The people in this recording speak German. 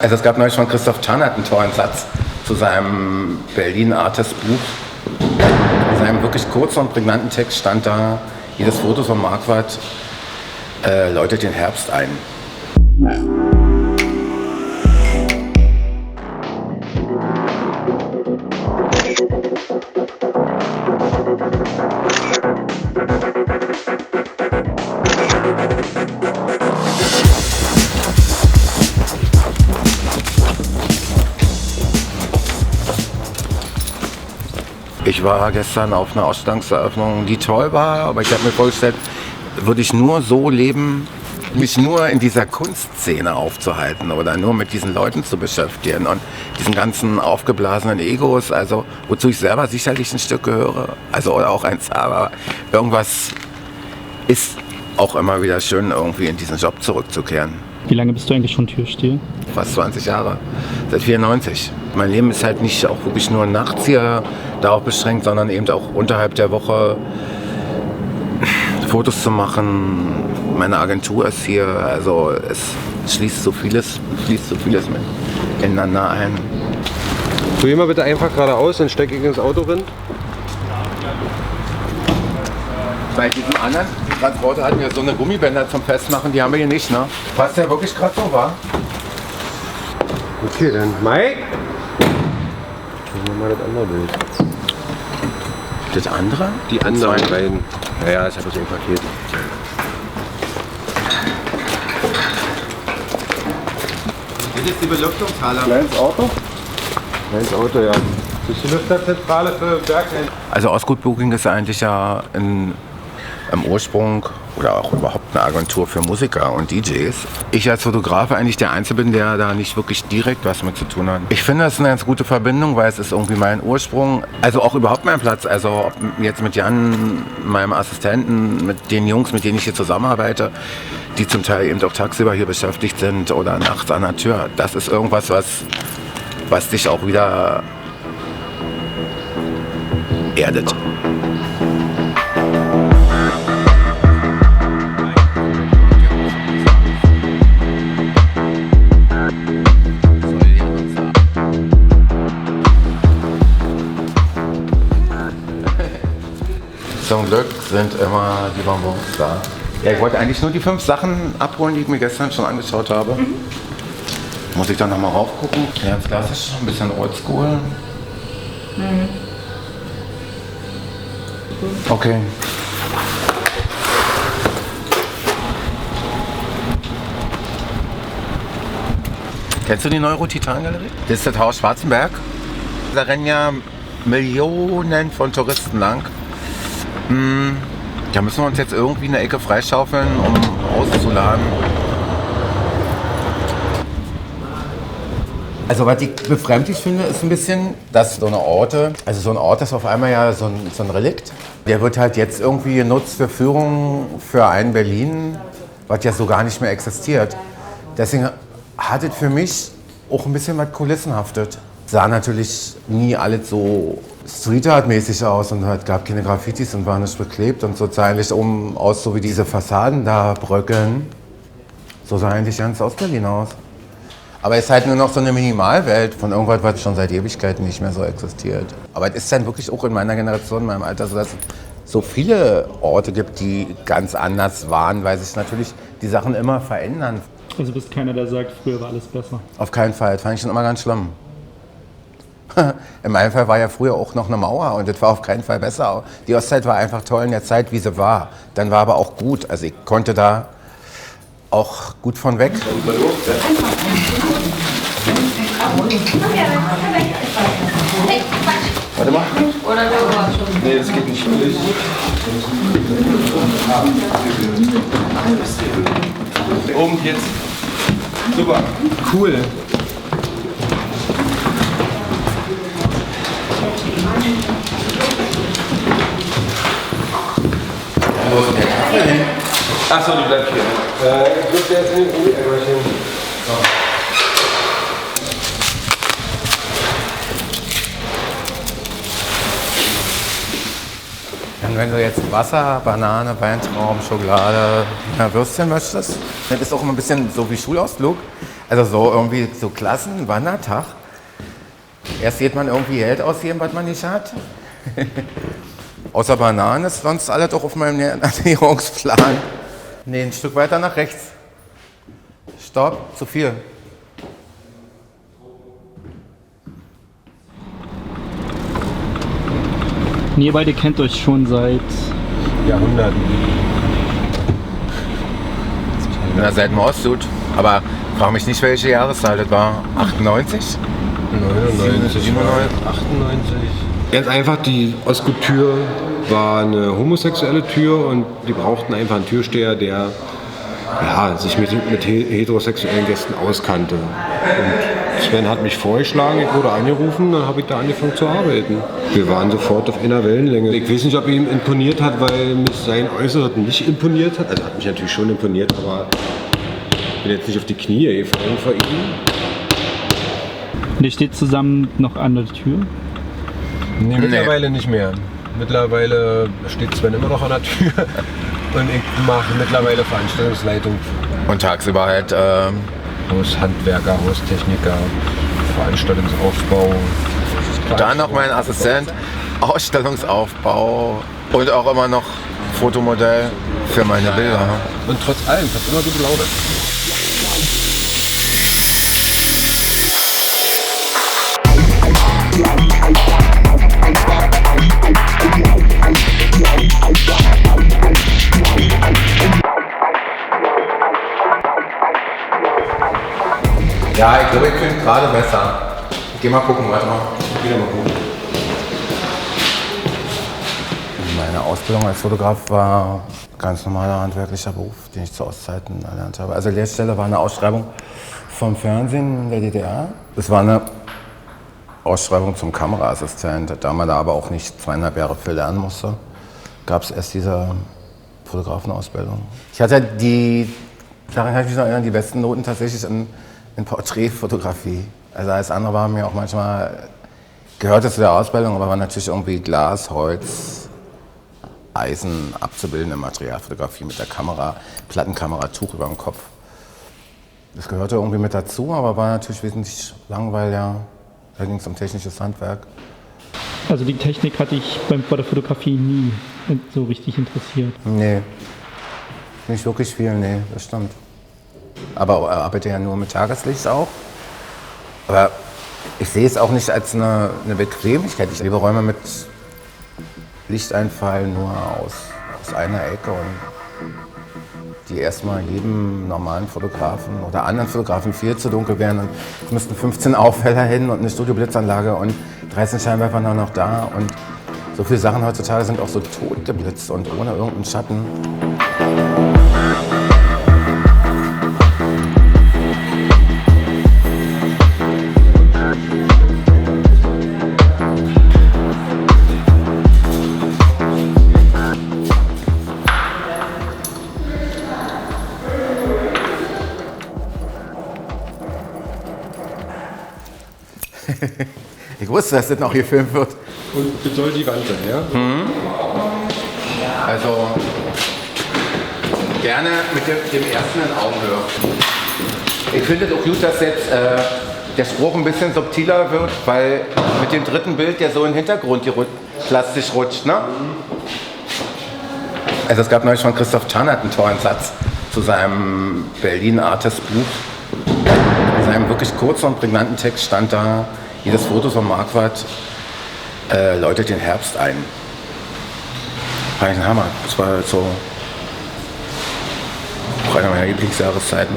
Also es gab neulich von Christoph Tannert einen tollen Satz zu seinem Berlin Artist Buch. In seinem wirklich kurzen und prägnanten Text stand da, jedes Foto von Marquardt läutet den Herbst ein. Ich war gestern auf einer Ausstellungseröffnung, die toll war, aber ich habe mir vorgestellt, würde ich nur so leben, mich nur in dieser Kunstszene aufzuhalten oder nur mit diesen Leuten zu beschäftigen und diesen ganzen aufgeblasenen Egos, also wozu ich selber sicherlich ein Stück gehöre, also oder auch eins, aber irgendwas ist auch immer wieder schön, irgendwie in diesen Job zurückzukehren. Wie lange bist du eigentlich schon Türsteher? Fast 20 Jahre, seit 94. Mein Leben ist halt nicht auch wirklich nur nachts hier darauf beschränkt, sondern eben auch unterhalb der Woche Fotos zu machen. Meine Agentur ist hier, also es fließt so vieles miteinander ein. So, geh mal bitte einfach geradeaus, dann stecke ich ins Auto drin. Bei diesen anderen Transporter hatten wir so eine Gummibänder zum Festmachen, die haben wir hier nicht, ne? Passt ja wirklich gerade so, wa? Okay, dann Mike. Schauen wir mal das andere Bild. Das andere? Die anderen beiden. Naja, ist ja bloß ein Paket. Das ist die Belüftungshalle. Kleines Auto? Kleines Auto, ja. Das ist die Lüfterzentrale für Bergheim. Also Osgood Booking ist eigentlich ja im Ursprung oder auch überhaupt eine Agentur für Musiker und DJs. Ich als Fotograf eigentlich der Einzige bin, der da nicht wirklich direkt was mit zu tun hat. Ich finde, das ist eine ganz gute Verbindung, weil es ist irgendwie mein Ursprung, also auch überhaupt mein Platz. Also ob jetzt mit Jan, meinem Assistenten, mit den Jungs, mit denen ich hier zusammenarbeite, die zum Teil eben auch tagsüber hier beschäftigt sind oder nachts an der Tür. Das ist irgendwas, was dich auch wieder erdet. Zum Glück sind immer die Bonbons da. Ja, ich wollte eigentlich nur die 5 Sachen abholen, die ich mir gestern schon angeschaut habe. Muss ich dann nochmal raufgucken. Ja, ganz klassisch, ein bisschen oldschool. Okay. Kennst du die Neuro-Titan-Galerie? Das ist das Haus Schwarzenberg. Da rennen ja Millionen von Touristen lang. Da müssen wir uns jetzt irgendwie eine Ecke freischaufeln, um auszuladen. Also was ich befremdlich finde, ist ein bisschen, dass so eine Orte, also so ein Ort ist auf einmal ja so ein Relikt. Der wird halt jetzt irgendwie genutzt für Führungen für ein Berlin, was ja so gar nicht mehr existiert. Deswegen hat es für mich auch ein bisschen was Kulissenhaftes. Sah natürlich nie alles so Street-Art-mäßig aus und es gab keine Graffitis und war nicht beklebt und so sah eigentlich aus, so wie diese Fassaden da bröckeln. So sah eigentlich ganz Ostberlin aus. Aber es ist halt nur noch so eine Minimalwelt von irgendwas, was schon seit Ewigkeiten nicht mehr so existiert. Aber es ist dann wirklich auch in meiner Generation, in meinem Alter, so dass es so viele Orte gibt, die ganz anders waren, weil sich natürlich die Sachen immer verändern. Also bist keiner, der sagt, früher war alles besser. Auf keinen Fall, das fand ich schon immer ganz schlimm. In meinem Fall war ja früher auch noch eine Mauer und das war auf keinen Fall besser. Die Ostzeit war einfach toll in der Zeit, wie sie war. Dann war aber auch gut, also ich konnte da auch gut von weg. Warte mal. Nee, das geht nicht. Oben jetzt. Super. Cool. Wo ist der Kaffee hin? Achso, die bleibt hier. Ich würde jetzt in den Gummibärchen. Und wenn du jetzt Wasser, Banane, Weintrauben, Schokolade, Würstchen möchtest, das ist auch immer ein bisschen so wie Schulausflug. Also so irgendwie so Klassenwandertag. Erst geht man irgendwie Geld ausgeben, was man nicht hat. Außer Bananen ist sonst alles auch auf meinem Ernährungsplan. Nee, ein Stück weiter nach rechts. Stopp, zu viel. Und ihr beide kennt euch schon seit... Jahrhunderten. Na, seit dem Ostsud. Aber frage mich nicht, welche Jahreszahl das war. 98? 99, 97. 98. Ganz einfach, die Ostkut-Tür war eine homosexuelle Tür und die brauchten einfach einen Türsteher, der sich mit heterosexuellen Gästen auskannte. Und Sven hat mich vorgeschlagen, ich wurde angerufen, dann habe ich da angefangen zu arbeiten. Wir waren sofort auf einer Wellenlänge. Ich weiß nicht, ob ihm imponiert hat, weil mich sein Äußeres nicht imponiert hat. Also hat mich natürlich schon imponiert, aber ich bin jetzt nicht auf die Knie gefallen vor ihm. Und ihr steht zusammen noch an der Tür? Nee, mittlerweile nicht mehr. Mittlerweile steht Sven immer noch an der Tür und ich mache mittlerweile Veranstaltungsleitung. Und tagsüber halt Haushandwerker, Haustechniker, Veranstaltungsaufbau. da noch mein Assistent, Ausstellungsaufbau und auch immer noch Fotomodell für meine Bilder. Und trotz allem, ich habe immer gute Laune. Ja, ich glaube, ich finde gerade besser. Ich geh mal gucken, warte mal. Wieder mal gucken. Meine Ausbildung als Fotograf war ein ganz normaler handwerklicher Beruf, den ich zu Ostzeiten erlernt habe. Also Lehrstelle war eine Ausschreibung vom Fernsehen in der DDR. Es war eine Ausschreibung zum Kameraassistent. Da man da aber auch nicht 2,5 Jahre für lernen musste, gab es erst diese Fotografenausbildung. Ich hatte daran kann ich mich noch erinnern, die besten Noten tatsächlich in Porträtfotografie. Also alles andere war mir auch manchmal, gehörte zu der Ausbildung, aber war natürlich irgendwie Glas, Holz, Eisen abzubilden in Materialfotografie mit der Kamera, Plattenkamera, Tuch über dem Kopf. Das gehörte irgendwie mit dazu, aber war natürlich wesentlich langweiliger. Da ging es um technisches Handwerk. Also die Technik hatte ich bei der Fotografie nie so richtig interessiert. Nee, nicht wirklich viel, nee, das stimmt. Aber er arbeitet ja nur mit Tageslicht auch. Aber ich sehe es auch nicht als eine Bequemlichkeit. Ich liebe Räume mit Lichteinfall nur aus einer Ecke und die erstmal jedem normalen Fotografen oder anderen Fotografen viel zu dunkel wären. Und es müssten 15 Aufheller hin und eine Studioblitzanlage und 13 Scheinwerfer noch da. Und so viele Sachen heutzutage sind auch so tot geblitzt und ohne irgendeinen Schatten. Ich wusste, dass das noch gefilmt wird. Und das soll die Wand sein, ja? Also gerne mit dem ersten in Augenhöhe. Ich finde es auch gut, dass jetzt der Spruch ein bisschen subtiler wird, weil mit dem dritten Bild der so im Hintergrund plastisch rutscht. Ne? Also es gab neulich von Christoph Tscharnert einen tollen Satz zu seinem Berlin Artist Buch. In seinem wirklich kurzen und prägnanten Text stand da: Jedes Foto von Marquardt läutet den Herbst ein. War ein Hammer. Das war so auch eine meiner Lieblingsjahreszeiten.